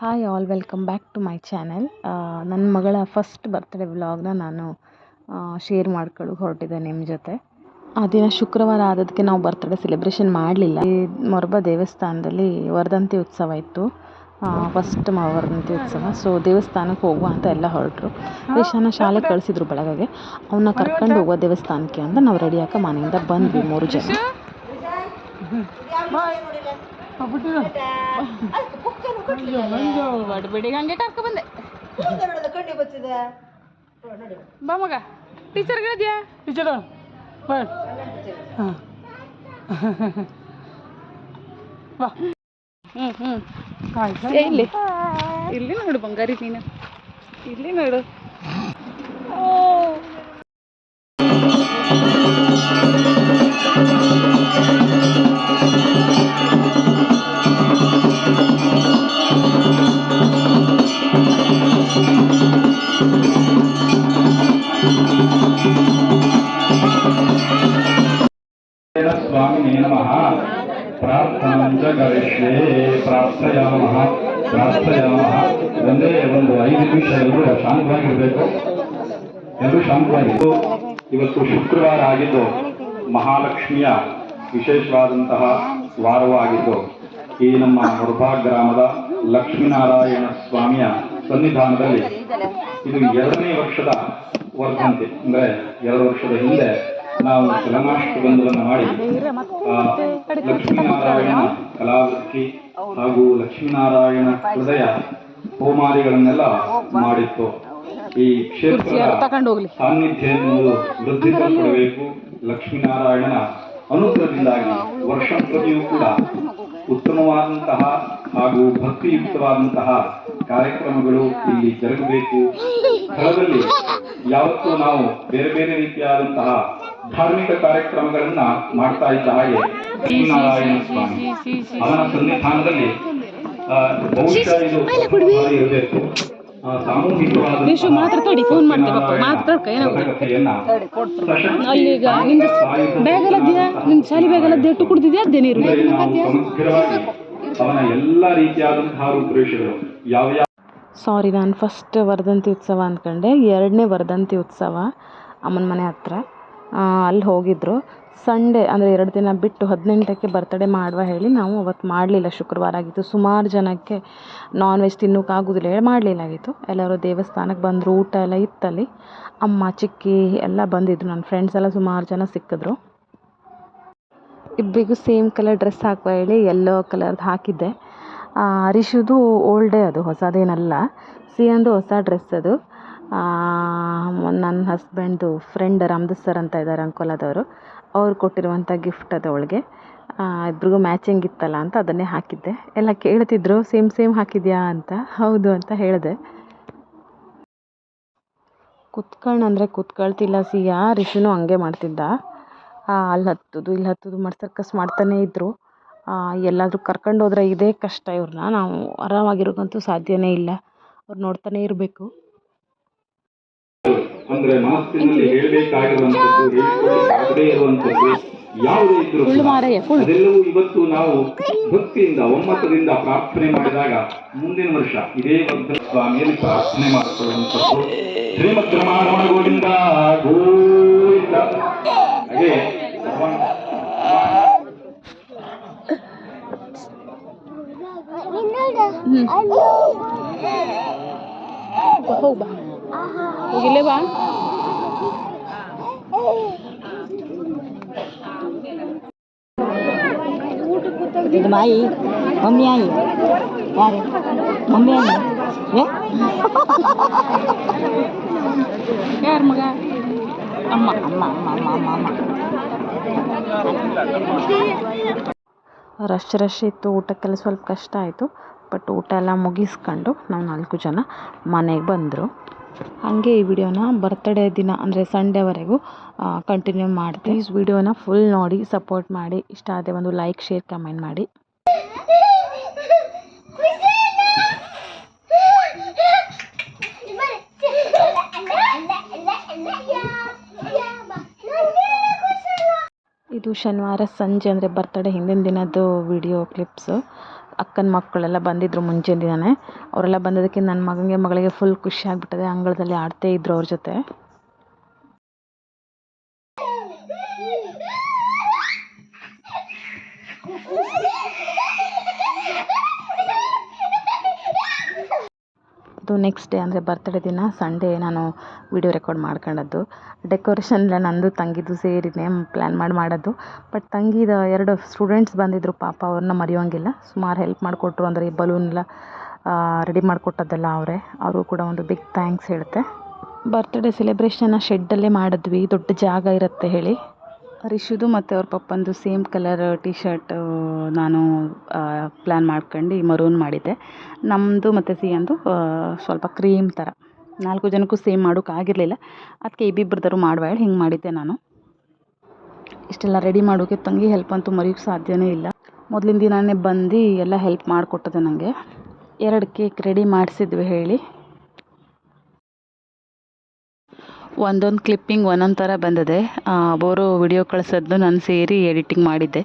Hi all, welcome back to my channel. ನನ್ನ ಮಗಳ first birthday ವ್ಲಾಗ್ನ ನಾನು ಶೇರ್ ಮಾಡ್ಕೊಳ್ಳೋಕೆ ಹೊರಟಿದ್ದೆ ನಿಮ್ಮ ಜೊತೆ. ಆ ದಿನ ಶುಕ್ರವಾರ ಆದದಕ್ಕೆ ನಾವು ಬರ್ತ್ಡೇ ಸೆಲೆಬ್ರೇಷನ್ ಮಾಡಲಿಲ್ಲ. ಈ ಮೊರಬಾ ದೇವಸ್ಥಾನದಲ್ಲಿ ವರ್ಧಂತಿ ಉತ್ಸವ ಇತ್ತು, ಫಸ್ಟ್ ವರ್ಧಂತಿ ಉತ್ಸವ. ಸೊ ದೇವಸ್ಥಾನಕ್ಕೆ ಹೋಗುವ ಅಂತ ಎಲ್ಲ ಹೊರಟರು. ರಿಷಾನ ಶಾಲೆಗೆ ಕಳಿಸಿದ್ರು ಬೆಳಗ್ಗೆ, ಅವನ್ನ ಕರ್ಕೊಂಡು ಹೋಗುವ ದೇವಸ್ಥಾನಕ್ಕೆ ಅಂತ ನಾವು ರೆಡಿಯಾಗಿ ಮನೆಯಿಂದ ಬಂದ್ವಿ 3 ಜನ. ಬಡಬೇಡಿ ಹಂಗೆ ಕರ್ಕ ಬಂದೆ. ಬಾ ಮಗ, ಟೀಚರ್ ಹೇಳಿದ್ಯಾ? ಟೀಚರ್ ಬಾ. ಇಲ್ಲಿ ಇಲ್ಲಿ ನೋಡು ಬಂಗಾರಿ, ನೀನು ಇಲ್ಲಿ ನೋಡು. स्वामी नमः प्रार्थनां च करिष्ये प्रार्थयामः ಒಂದೇ ಒಂದು 5 ನಿಮಿಷ ಎಲ್ಲರೂ ಶಾಂತವಾಗಿರಬೇಕು. ಎಲ್ಲರೂ ಶಾಂತವಾಗಿದ್ದು, ಇವತ್ತು ಶುಕ್ರವಾರ ಆಗಿದ್ದು ಮಹಾಲಕ್ಷ್ಮಿಯ ವಿಶೇಷವಾದಂತಹ ವಾರವಾಗಿದ್ದು, ಈ ನಮ್ಮ ಮೊರಬಾ ಗ್ರಾಮದ ಲಕ್ಷ್ಮೀನಾರಾಯಣ ಸ್ವಾಮಿಯ ಸನ್ನಿಧಾನದಲ್ಲಿ ಇದು 2ನೇ ವರ್ಷದ ವರ್ಧಂತಿ. ಅಂದರೆ 2 ವರ್ಷದ ಹಿಂದೆ ನಾವು ಚಲನಾಷ್ಟಬಂಧವನ್ನು ಮಾಡಿ ಲಕ್ಷ್ಮೀನಾರಾಯಣ ಕಲಾವೃತ್ತಿ ಹಾಗೂ ಲಕ್ಷ್ಮೀನಾರಾಯಣ ಹೃದಯ ಹೋಮಾದಿಗಳನ್ನೆಲ್ಲ ಮಾಡಿತ್ತು. ಈ ಕ್ಷೇತ್ರದ ಸಾನ್ನಿಧ್ಯ ಎನ್ನುವುದು ವೃದ್ಧಿಸಲ್ಪಡಬೇಕು. ಲಕ್ಷ್ಮೀನಾರಾಯಣನ ಅನುಗ್ರಹದಿಂದಾಗಿ ವರ್ಷ ಪ್ರತಿಯೂ ಕೂಡ ಉತ್ತಮವಾದಂತಹ ಹಾಗೂ ಭಕ್ತಿಯುಕ್ತವಾದಂತಹ ಕಾರ್ಯಕ್ರಮಗಳು ಇಲ್ಲಿ ಜರುಗಬೇಕು. ಸ್ಥಳದಲ್ಲಿ ಯಾವತ್ತೂ ನಾವು ಬೇರೆ ಬೇರೆ ರೀತಿಯಾದಂತಹ ಧಾರ್ಮಿಕ ಕಾರ್ಯಕ್ರಮಗಳನ್ನ ಮಾಡ್ತಾ ಇದ್ದ ಹಾಗೆ ಲಕ್ಷ್ಮೀನಾರಾಯಣ ಸ್ವಾಮಿ ಅವನ ಸನ್ನಿಧಾನದಲ್ಲಿ ಬಹುಶಃ ಇದು ಇರಬೇಕು. ಸಾಮೂಹಿಕವಾದ ಅವನ ಎಲ್ಲ ರೀತಿಯಾದಂತಹ ರೂಪುರೇಷೆಗಳು ಯಾವ. ಸಾರಿ, ನಾನು ಫಸ್ಟ್ ವರ್ಧಂತಿ ಉತ್ಸವ ಅಂದ್ಕೊಂಡೆ. 2ನೇ ವರ್ಧಂತಿ ಉತ್ಸವ ಅಮ್ಮನ ಮನೆ ಹತ್ರ. ಅಲ್ಲಿ ಹೋಗಿದ್ರು. ಸಂಡೇ ಅಂದರೆ 2 ದಿನ ಬಿಟ್ಟು 18ಕ್ಕೆ ಬರ್ತಡೇ ಮಾಡುವ ಹೇಳಿ ನಾವು ಅವತ್ತು ಮಾಡಲಿಲ್ಲ. ಶುಕ್ರವಾರ ಆಗಿತ್ತು. ಸುಮಾರು ಜನಕ್ಕೆ ನಾನ್ ವೆಜ್ ತಿನ್ನೋಕ್ಕಾಗೋದಿಲ್ಲ ಹೇಳಿ ಮಾಡಲಿಲ್ಲಾಗಿತ್ತು. ಎಲ್ಲರೂ ದೇವಸ್ಥಾನಕ್ಕೆ ಬಂದರು. ಊಟ ಎಲ್ಲ ಇತ್ತಲ್ಲಿ. ಅಮ್ಮ ಚಿಕ್ಕಿ ಎಲ್ಲ ಬಂದಿದ್ರು. ನನ್ನ ಫ್ರೆಂಡ್ಸ್ ಎಲ್ಲ ಸುಮಾರು ಜನ ಸಿಕ್ಕಿದ್ರು. ಇಬ್ಬರಿಗೂ ಸೇಮ್ ಕಲರ್ ಡ್ರೆಸ್ ಹಾಕುವ ಹೇಳಿ ಯೆಲ್ಲೋ ಕಲರ್ದು ಹಾಕಿದ್ದೆ. ರಿಷುದು ಓಲ್ಡೇ, ಅದು ಹೊಸದೇನಲ್ಲ. ಸಿಯಂದು ಹೊಸ ಡ್ರೆಸ್ ಅದು. ನನ್ನ ಹಸ್ಬೆಂಡ್ದು ಫ್ರೆಂಡ್ ರಾಮದಾಸ್ ಸರ್ ಅಂತ ಇದ್ದಾರೆ, ಅಂಕೋಲಾದವರು. ಅವ್ರು ಕೊಟ್ಟಿರುವಂಥ ಗಿಫ್ಟ್ ಅದು ಅವಳಿಗೆ. ಇಬ್ರಿಗೂ ಮ್ಯಾಚಿಂಗ್ ಇತ್ತಲ್ಲ ಅಂತ ಅದನ್ನೇ ಹಾಕಿದ್ದೆ. ಎಲ್ಲ ಕೇಳ್ತಿದ್ರು ಸೇಮ್ ಹಾಕಿದ್ಯಾ ಅಂತ. ಹೌದು ಅಂತ ಹೇಳಿದೆ. ಕುತ್ಕೊಳ್ಳಂದ್ರೆ ಕುತ್ಕೊಳ್ತಿಲ್ಲ ಸಿಯಾ. ರಿಷುನು ಹಂಗೆ ಮಾಡ್ತಿದ್ದ. ಅಲ್ಲಿ ಹತ್ತೋದು ಇಲ್ಲಿ ಹತ್ತೋದು ಮಾಡಿ ಸರ್ಕಸ್ ಮಾಡ್ತಾನೇ ಇದ್ದರು. ಎಲ್ಲಾದರೂ ಕರ್ಕೊಂಡು ಹೋದ್ರೆ ಇದೇ ಕಷ್ಟ. ಇವ್ರನ್ನ ನಾವು ಆರಾಮಾಗಿರೋಕ್ಕಂತೂ ಸಾಧ್ಯನೇ ಇಲ್ಲ. ಅವ್ರು ನೋಡ್ತಾನೆ ಇರಬೇಕು. ಅಂದ್ರೆ ಮನಸ್ಸಿನಲ್ಲಿ ಹೇಳಬೇಕಾಗಿರುವಂಥದ್ದು, ಹೇಳಿಕೊಳ್ಳಬೇಕಾಗದೇ ಇರುವಂಥದ್ದು ಯಾವುದೇ ಇದ್ರೂ ಅದೆಲ್ಲವೂ ಇವತ್ತು ನಾವು ಭಕ್ತಿಯಿಂದ ಒಮ್ಮತದಿಂದ ಪ್ರಾರ್ಥನೆ ಮಾಡಿದಾಗ ಮುಂದಿನ ವರ್ಷ ಇದೇ ವರ್ಧಂತಿ ಸ್ವಾಮಿಯಲ್ಲಿ ಪ್ರಾರ್ಥನೆ ಮಾಡಿಕೊಳ್ಳುವಂಥದ್ದು. ಶ್ರೀಮದ್ ರಮಾರಮಣ ಗೋವಿಂದ ಗೋವಿಂದ. ಹಾಗೆ ಹೋಗಿಲ್ಲೇ ಬಾ. ಇದು ಮಾಯಿ ಮಮ್ಮಿ ಆಯಿ ಯಾರು ಮಮ್ಮಿ ಆಯಿ ಯಾರ ಮಗ? ಅಮ್ಮ. ರಶ್ ಇತ್ತು. ಊಟಕ್ಕೆಲ್ಲ ಸ್ವಲ್ಪ ಕಷ್ಟ ಆಯಿತು. ಬಟ್ ಊಟ ಎಲ್ಲ ಮುಗಿಸ್ಕೊಂಡು ನಾವು 4 ಜನ ಮನೆಗೆ ಬಂದರು. ಹಾಗೆ ಈ ವಿಡಿಯೋನ ಬರ್ತ್ಡೇ ದಿನ ಅಂದರೆ ಸಂಡೇವರೆಗೂ ಕಂಟಿನ್ಯೂ ಮಾಡ್ತೀನಿ. ಈ ವಿಡಿಯೋನ ಫುಲ್ ನೋಡಿ ಸಪೋರ್ಟ್ ಮಾಡಿ. ಇಷ್ಟ ಆದರೆ ಒಂದು ಲೈಕ್, ಶೇರ್, ಕಮೆಂಟ್ ಮಾಡಿ. ಇದು ಶನಿವಾರ ಸಂಜೆ ಅಂದರೆ ಬರ್ತ್ಡೇ ಹಿಂದಿನ ದಿನದ್ದು ವಿಡಿಯೋ ಕ್ಲಿಪ್ಸು. ಅಕ್ಕನ ಮಕ್ಕಳೆಲ್ಲ ಬಂದಿದ್ದರು ಮುಂಚಿನ ದಿನವೇ. ಅವರೆಲ್ಲ ಬಂದಿದ್ದಕ್ಕೆ ನನ್ನ ಮಗಳಿಗೆ ಫುಲ್ ಖುಷಿ ಆಗಿಬಿಟ್ಟದೆ. ಅಂಗಳದಲ್ಲಿ ಆಡ್ತೇ ಇದ್ರು ಅವ್ರ ಜೊತೆ. ಅದು ನೆಕ್ಸ್ಟ್ ಡೇ ಅಂದರೆ ಬರ್ತ್ಡೇ ದಿನ ಸಂಡೇ ನಾನು ವಿಡಿಯೋ ರೆಕಾರ್ಡ್ ಮಾಡ್ಕೊಂಡದ್ದು. ಡೆಕೋರೇಷನ್ ಎಲ್ಲ ನಂದು ತಂಗಿದು ಸೇರಿನೇ ಪ್ಲ್ಯಾನ್ ಮಾಡೋದು. ಬಟ್ ತಂಗಿದ 2 ಸ್ಟೂಡೆಂಟ್ಸ್ ಬಂದಿದ್ದರು, ಪಾಪ ಅವ್ರನ್ನ ಮರೆಯೋಂಗಿಲ್ಲ. ಸುಮಾರು ಹೆಲ್ಪ್ ಮಾಡಿಕೊಟ್ರು. ಅಂದರೆ ಈ ಬಲೂನ್ ಎಲ್ಲ ರೆಡಿ ಮಾಡಿಕೊಟ್ಟದ್ದೆಲ್ಲ ಅವ್ರಿಗೂ ಕೂಡ ಒಂದು ಬಿಗ್ ಥ್ಯಾಂಕ್ಸ್ ಹೇಳುತ್ತೆ. ಬರ್ತ್ಡೇ ಸೆಲೆಬ್ರೇಷನ್ನ ಶೆಡ್ಡಲ್ಲೇ ಮಾಡಿದ್ವಿ, ದೊಡ್ಡ ಜಾಗ ಇರುತ್ತೆ ಹೇಳಿ. ರಿಷುದು ಮತ್ತು ಅವ್ರ ಪಪ್ಪಂದು ಸೇಮ್ ಕಲರ್ ಟಿ ಶರ್ಟ್ ನಾನು ಪ್ಲ್ಯಾನ್ ಮಾಡ್ಕೊಂಡು ಮರೂನ್ ಮಾಡಿದ್ದೆ. ನಮ್ಮದು ಮತ್ತು ಸಿಯಂದು ಸ್ವಲ್ಪ ಕ್ರೀಮ್ ಥರ. 4 ಜನಕ್ಕೂ ಸೇಮ್ ಮಾಡೋಕ್ಕಾಗಿರಲಿಲ್ಲ, ಅದಕ್ಕೆ ಇಬ್ಬಿಬ್ಬರದಾರು ಮಾಡುವ ಹೇಳಿ ಹಿಂಗೆ ಮಾಡಿದ್ದೆ ನಾನು. ಇಷ್ಟೆಲ್ಲ ರೆಡಿ ಮಾಡೋಕ್ಕೆ ತಂಗಿ ಹೆಲ್ಪ್ ಅಂತೂ ಮರೆಯೋಕ್ಕೆ ಸಾಧ್ಯನೇ ಇಲ್ಲ. ಮೊದಲಿನ ದಿನವೇ ಬಂದು ಎಲ್ಲ ಹೆಲ್ಪ್ ಮಾಡಿಕೊಟ್ಟದೆ ನನಗೆ. 2 ಕೇಕ್ ರೆಡಿ ಮಾಡಿಸಿದ್ವಿ ಹೇಳಿ. ಒಂದೊಂದು ಕ್ಲಿಪ್ಪಿಂಗ್ ಒಂದೊಂದು ಥರ ಬಂದಿದೆ. ಅವರು ವಿಡಿಯೋ ಕಳಿಸೋದು ನಾನು ಸೇರಿ ಎಡಿಟಿಂಗ್ ಮಾಡಿದ್ದೆ.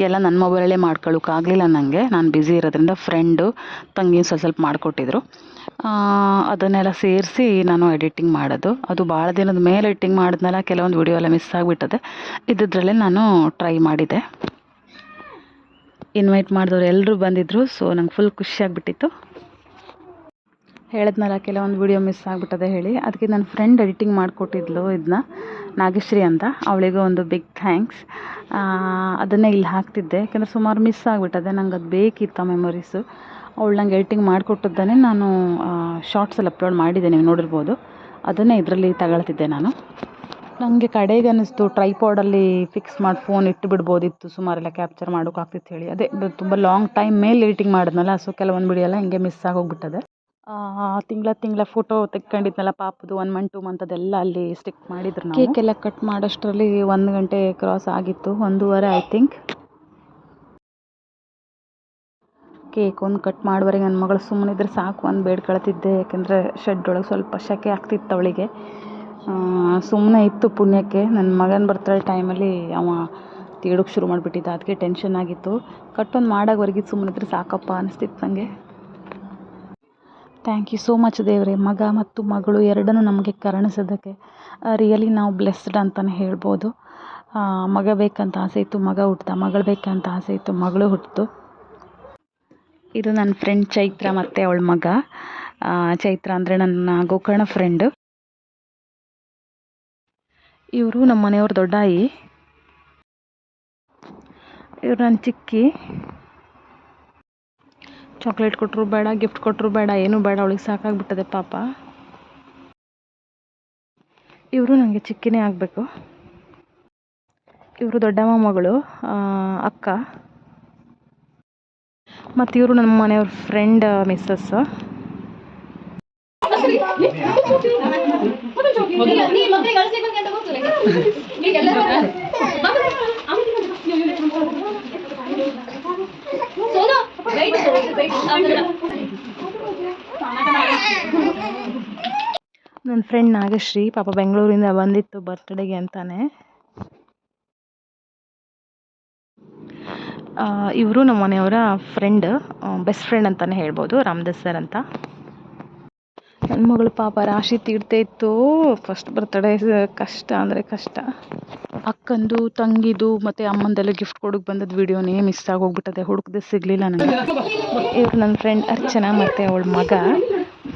ಎಲ್ಲ ನನ್ನ ಮೊಬೈಲಲ್ಲೇ ಮಾಡ್ಕೊಳ್ಳೋಕ್ಕಾಗಲಿಲ್ಲ ನನಗೆ, ನಾನು ಬ್ಯುಸಿ ಇರೋದ್ರಿಂದ ಫ್ರೆಂಡು ತಂಗಿ ಸ್ವಲ್ಪ ಮಾಡಿಕೊಟ್ಟಿದ್ರು. ಅದನ್ನೆಲ್ಲ ಸೇರಿಸಿ ನಾನು ಎಡಿಟಿಂಗ್ ಮಾಡೋದು. ಅದು ಭಾಳ ದಿನದ ಮೇಲೆ ಎಡಿಟಿಂಗ್ ಮಾಡಿದ್ನಲ್ಲ, ಕೆಲವೊಂದು ವಿಡಿಯೋ ಎಲ್ಲ ಮಿಸ್ ಆಗಿಬಿಟ್ಟದೆ. ಇದ್ದಿದ್ರಲ್ಲೇ ನಾನು ಟ್ರೈ ಮಾಡಿದ್ದೆ. ಇನ್ವೈಟ್ ಮಾಡಿದವ್ರು ಎಲ್ಲರೂ ಬಂದಿದ್ದರು. ಸೊ ನಂಗೆ ಫುಲ್ ಖುಷಿಯಾಗಿಬಿಟ್ಟಿತ್ತು. ಹೇಳಿದ್ನಲ್ಲ ಕೆಲವೊಂದು ವಿಡಿಯೋ ಮಿಸ್ ಆಗಿಬಿಟ್ಟದೆ ಹೇಳಿ. ಅದಕ್ಕೆ ನನ್ನ ಫ್ರೆಂಡ್ ಎಡಿಟಿಂಗ್ ಮಾಡಿಕೊಟ್ಟಿದ್ಲು ಇದನ್ನ, ನಾಗಶ್ರೀ ಅಂತ. ಅವಳಿಗೂ ಒಂದು ಬಿಗ್ ಥ್ಯಾಂಕ್ಸ್. ಅದನ್ನೇ ಇಲ್ಲಿ ಹಾಕ್ತಿದ್ದೆ, ಯಾಕೆಂದರೆ ಸುಮಾರು ಮಿಸ್ ಆಗಿಬಿಟ್ಟದೆ. ನಂಗೆ ಅದು ಬೇಕಿತ್ತು ಮೆಮೊರೀಸು. ಅವಳು ನಂಗೆ ಎಡಿಟಿಂಗ್ ಮಾಡಿಕೊಟ್ಟದ್ದನ್ನೇ ನಾನು ಶಾರ್ಟ್ಸಲ್ಲಿ ಅಪ್ಲೋಡ್ ಮಾಡಿದ್ದೆ, ನೀವು ನೋಡಿರ್ಬೋದು. ಅದನ್ನೇ ಇದರಲ್ಲಿ ತಗೊಳ್ತಿದ್ದೆ ನಾನು. ನನಗೆ ಕಡೆಗೆ ಅನ್ನಿಸ್ತು ಟ್ರೈಪಾಡಲ್ಲಿ ಫಿಕ್ಸ್ ಮಾಡಿ ಫೋನ್ ಇಟ್ಟು ಬಿಡ್ಬೋದಿತ್ತು, ಸುಮಾರೆಲ್ಲ ಕ್ಯಾಪ್ಚರ್ ಮಾಡೋಕ್ಕಾಗ್ತಿತ್ತು ಹೇಳಿ. ಅದೇ ತುಂಬ ಲಾಂಗ್ ಟೈಮ್ ಮೇಲೆ ಎಡಿಟಿಂಗ್ ಮಾಡಿದ್ನಲ್ಲ, ಸೊ ಕೆಲವೊಂದು ವಿಡಿಯೋ ಎಲ್ಲ ಹಿಂಗೆ ಮಿಸ್ ಆಗೋಗ್ಬಿಟ್ಟದೆ. ತಿಂಗಳ ಫೋಟೋ ತೆಕ್ಕೊಂಡಿದ್ನಲ್ಲ ಪಾಪದು 1 ಮಂತ್ 2 ಮಂತ್ ಅದೆಲ್ಲ ಅಲ್ಲಿ ಸ್ಟಿಕ್ ಮಾಡಿದ್ರು. ಕೇಕ್ ಎಲ್ಲ ಕಟ್ ಮಾಡೋಷ್ಟರಲ್ಲಿ 1 ಗಂಟೆ ಕ್ರಾಸ್ ಆಗಿತ್ತು, 1:15 ಐ ಥಿಂಕ್. ಕೇಕ್ ಒಂದು ಕಟ್ ಮಾಡುವವರೆಗೆ ನನ್ನ ಮಗಳು ಸುಮ್ಮನಿದ್ರೆ ಸಾಕು ಒಂದು ಬೇಡ್ಕೊಳ್ತಿದ್ದೆ. ಯಾಕೆಂದರೆ ಶೆಡ್ ಒಳಗೆ ಸ್ವಲ್ಪ ಸೆಕೆ ಆಗ್ತಿತ್ತು ಅವಳಿಗೆ. ಸುಮ್ಮನೆ ಇತ್ತು ಪುಣ್ಯಕ್ಕೆ. ನನ್ನ ಮಗನ ಬರ್ತಡೇ ಟೈಮಲ್ಲಿ ಅವ ತೀಡೋಕ್ಕೆ ಶುರು ಮಾಡಿಬಿಟ್ಟಿದ್ದ, ಅದಕ್ಕೆ ಟೆನ್ಷನ್ ಆಗಿತ್ತು. ಕಟ್ಟೊಂದು ಮಾಡೋವರೆಗೆ ಸುಮ್ಮನಿದ್ರೆ ಸಾಕಪ್ಪ ಅನಿಸ್ತಿತ್ತು ನನಗೆ. ಥ್ಯಾಂಕ್ ಯು ಸೋ ಮಚ್ ದೇವರೇ, ಮಗ ಮತ್ತು ಮಗಳು ಎರಡನ್ನೂ ನಮಗೆ ಕರುಣಿಸೋದಕ್ಕೆ. ರಿಯಲಿ ನಾವು ಬ್ಲೆಸ್ಡ್ ಅಂತಲೇ ಹೇಳ್ಬೋದು. ಮಗ ಬೇಕಂತ ಆಸೆ ಇತ್ತು, ಮಗ ಹುಟ್ಟಿದ. ಮಗಳು ಬೇಕಂತ ಆಸೆ ಇತ್ತು, ಮಗಳು ಹುಟ್ಟಿತು. ಇದು ನನ್ನ ಫ್ರೆಂಡ್ ಚೈತ್ರ ಮತ್ತು ಅವಳ ಮಗ. ಚೈತ್ರ ಅಂದರೆ ನನ್ನ ಗೋಕರ್ಣ ಫ್ರೆಂಡು. ಇವರು ನಮ್ಮ ಮನೆಯವ್ರ ದೊಡ್ಡಾಯಿ. ಇವರು ನನ್ನ ಚಿಕ್ಕಿ. ಚಾಕ್ಲೇಟ್ ಕೊಟ್ಟರು ಬೇಡ, ಗಿಫ್ಟ್ ಕೊಟ್ಟರು ಬೇಡ, ಏನೂ ಬೇಡ, ಅವಳಿಗೆ ಸಾಕಾಗ್ಬಿಟ್ಟದೆ ಪಾಪ. ಇವರು ನನಗೆ ಚಿಕ್ಕಿನೇ ಆಗಬೇಕು. ಇವರು ದೊಡ್ಡಮ್ಮ ಮಗಳು, ಅಕ್ಕ. ಮತ್ತು ಇವರು ನಮ್ಮ ಮನೆಯವ್ರ ಫ್ರೆಂಡ್ ಮಿಸ್ಸಸ್. ನನ್ನ ಫ್ರೆಂಡ್ ನಾಗಶ್ರೀ ಪಾಪ ಬೆಂಗಳೂರಿಂದ ಬಂದಿತ್ತು ಬರ್ತ್ಡೇಗೆ ಅಂತಾನೆ. ಇವರು ನಮ್ಮ ಮನೆಯವರ ಫ್ರೆಂಡ್, ಬೆಸ್ಟ್ ಫ್ರೆಂಡ್ ಅಂತಲೇ ಹೇಳ್ಬೋದು, ರಾಮದಾಸ್ ಸರ್ ಅಂತ. ನನ್ನ ಮಗಳು ಪಾಪ ರಾಶಿ ತೀಡ್ತಾ ಇತ್ತು. ಫಸ್ಟ್ ಬರ್ತ್ಡೇ ಕಷ್ಟ ಅಂದರೆ ಕಷ್ಟ. ಅಕ್ಕಂದು, ತಂಗಿದು ಮತ್ತು ಅಮ್ಮಂದೆಲ್ಲ ಗಿಫ್ಟ್ ಕೊಡೋಕೆ ಬಂದದ್ದು ವಿಡಿಯೋನೇ ಮಿಸ್ ಆಗೋಗ್ಬಿಟ್ಟದೆ, ಹುಡುಕದೆ ಸಿಗಲಿಲ್ಲ ನನಗೆ. ಇವರು ನನ್ನ ಫ್ರೆಂಡ್ ಅರ್ಚನಾ ಮತ್ತು ಅವಳ ಮಗ.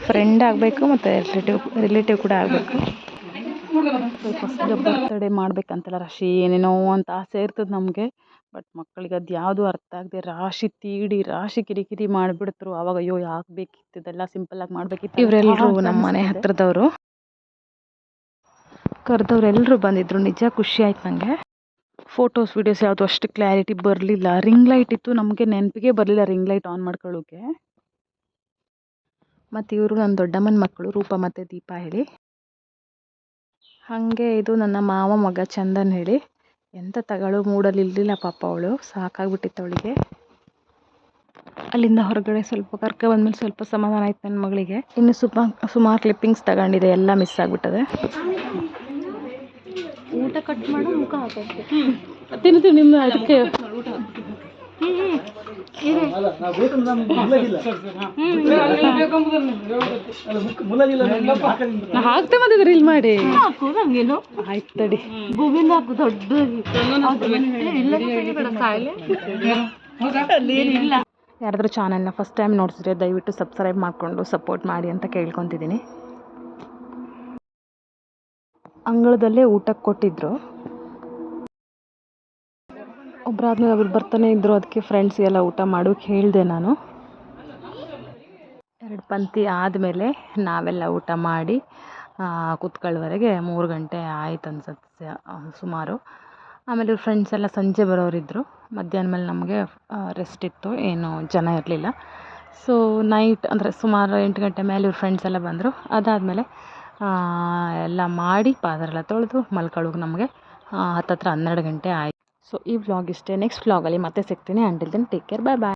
ಫ್ರೆಂಡ್ ಆಗಬೇಕು ಮತ್ತು ರಿಲೇಟಿವ್ ಕೂಡ ಆಗಬೇಕು. ಫಸ್ಟ್ ಬರ್ತ್ಡೇ ಮಾಡ್ಬೇಕಂತೆಲ್ಲ ರಾಶಿ ಏನೇನೋ ಅಂತ ಆಸೆ ಇರ್ತದೆ ನಮಗೆ. ಬಟ್ ಮಕ್ಕಳಿಗೆ ಅದು ಯಾವುದು ಅರ್ಥ ಆಗದೆ ರಾಶಿ ತೀಡಿ ರಾಶಿ ಕಿರಿಕಿರಿ ಮಾಡಿಬಿಡ್ತರು. ಆವಾಗ ಅಯ್ಯೋ ಯಾಕೆ ಬೇಕಿತ್ತು, ಇದೆಲ್ಲ ಸಿಂಪಲ್ಲಾಗಿ ಮಾಡಬೇಕಿತ್ತು. ಇವರೆಲ್ಲರೂ ನಮ್ಮ ಮನೆ ಹತ್ರದವರು. ಕರೆದವ್ರೆಲ್ಲರೂ ಬಂದಿದ್ದರು. ನಿಜ ಖುಷಿ ಆಯ್ತು ನನಗೆ. ಫೋಟೋಸ್ ವೀಡಿಯೋಸ್ ಯಾವುದು ಅಷ್ಟು ಕ್ಲಾರಿಟಿ ಬರಲಿಲ್ಲ. ರಿಂಗ್ ಲೈಟ್ ಇತ್ತು, ನಮಗೆ ನೆನಪಿಗೆ ಬರಲಿಲ್ಲ ರಿಂಗ್ ಲೈಟ್ ಆನ್ ಮಾಡ್ಕೊಳ್ಳೋಕೆ. ಮತ್ತು ಇವರು ನನ್ನ ದೊಡ್ಡಮ್ಮನ ಮಕ್ಕಳು, ರೂಪ ಮತ್ತು ದೀಪ ಹೇಳಿ. ಹಾಗೆ ಇದು ನನ್ನ ಮಾವ ಮಗ ಚಂದನ್ ಹೇಳಿ. ಎಂತ ತಗೊಳ್ಳೋ ಮೂಡಲ್ಲಿ ಇರಲಿಲ್ಲ ಪಾಪ ಅವಳು, ಸಾಕಾಗ್ಬಿಟ್ಟಿತ್ತು ಅವಳಿಗೆ. ಅಲ್ಲಿಂದ ಹೊರಗಡೆ ಸ್ವಲ್ಪ ಕರ್ಕೊ ಬಂದಮೇಲೆ ಸ್ವಲ್ಪ ಸಮಾಧಾನ ಆಯ್ತು ನನ್ನ ಮಗಳಿಗೆ. ಇನ್ನು ಸುಮಾರು ಕ್ಲಿಪ್ಪಿಂಗ್ಸ್ ತಗೊಂಡಿದೆ, ಎಲ್ಲ ಮಿಸ್ ಆಗಿಬಿಟ್ಟದೆ. ಊಟ ಕಟ್ ಮಾಡು, ಮುಖ ಹಾಕೋಕ್ಕೆ ತಿಂದು ನಿಮ್ಮ ಅದಕ್ಕೆ ನಾ ಹಾಕ್ತೆ ಮತ್ತೆ ರೀಲ್ ಮಾಡಿ ಹಾಕು ನಂಗೇನು ಆಯ್ತು ತಡಿ. ಗೋವಿಂದ ಹಾಕು ದೊಡ್ಡ ಇಲ್ಲ. ಯಾರಾದರೂ ಚಾನಲ್ನ ಫಸ್ಟ್ ಟೈಮ್ ನೋಡ್ತಿದ್ರೆ ದಯವಿಟ್ಟು ಸಬ್ಸ್ಕ್ರೈಬ್ ಮಾಡಿಕೊಂಡು ಸಪೋರ್ಟ್ ಮಾಡಿ ಅಂತ ಕೇಳ್ಕೊತಿದ್ದೀನಿ. ಅಂಗಳದಲ್ಲೇ ಊಟಕ್ಕೆ ಕೊಟ್ಟಿದ್ದರು. ಒಬ್ಬರಾದ್ಮೇಲೆ ಒಬ್ರು ಬರ್ತಾನೆ ಇದ್ದರು. ಅದಕ್ಕೆ ಫ್ರೆಂಡ್ಸ್ಗೆಲ್ಲ ಊಟ ಮಾಡೋಕ್ಕೆ ಹೇಳಿದೆ ನಾನು. 2 ಪಂಕ್ತಿ ಆದಮೇಲೆ ನಾವೆಲ್ಲ ಊಟ ಮಾಡಿ ಕೂತ್ಕೊಳ್ಳೋವರೆಗೆ 3 ಗಂಟೆ ಆಯ್ತು ಅನ್ಸುತ್ತೆ ಸುಮಾರು. ಆಮೇಲೆ ಇವ್ರ ಫ್ರೆಂಡ್ಸ್ ಎಲ್ಲ ಸಂಜೆ ಬರೋರಿದ್ದರು. ಮಧ್ಯಾಹ್ನ ಮೇಲೆ ನಮಗೆ ರೆಸ್ಟ್ ಇತ್ತು, ಏನು ಜನ ಇರಲಿಲ್ಲ. ಸೊ ನೈಟ್ ಅಂದರೆ ಸುಮಾರು 8 ಗಂಟೆ ಮೇಲೆ ಇವ್ರ ಫ್ರೆಂಡ್ಸ್ ಎಲ್ಲ ಬಂದರು. ಅದಾದಮೇಲೆ ಎಲ್ಲ ಮಾಡಿ ಪಾತ್ರೆ ಎಲ್ಲ ತೊಳೆದು ಮಲ್ಕೊಳ್ಳೋಕೆ ನಮಗೆ ಹತ್ತತ್ರ 12 ಗಂಟೆ ಆಯಿತು. ಸೊ ಈ ವ್ಲಾಗ್ ಇಷ್ಟೇ. ನೆಕ್ಸ್ಟ್ ವ್ಲಾಗಲ್ಲಿ ಮತ್ತೆ ಸಿಗ್ತೀನಿ. ಅಂಟಿಲ್ ದೆನ್ ಟೇಕ್ ಕೇರ್, ಬಾಯ್ ಬಾಯ್.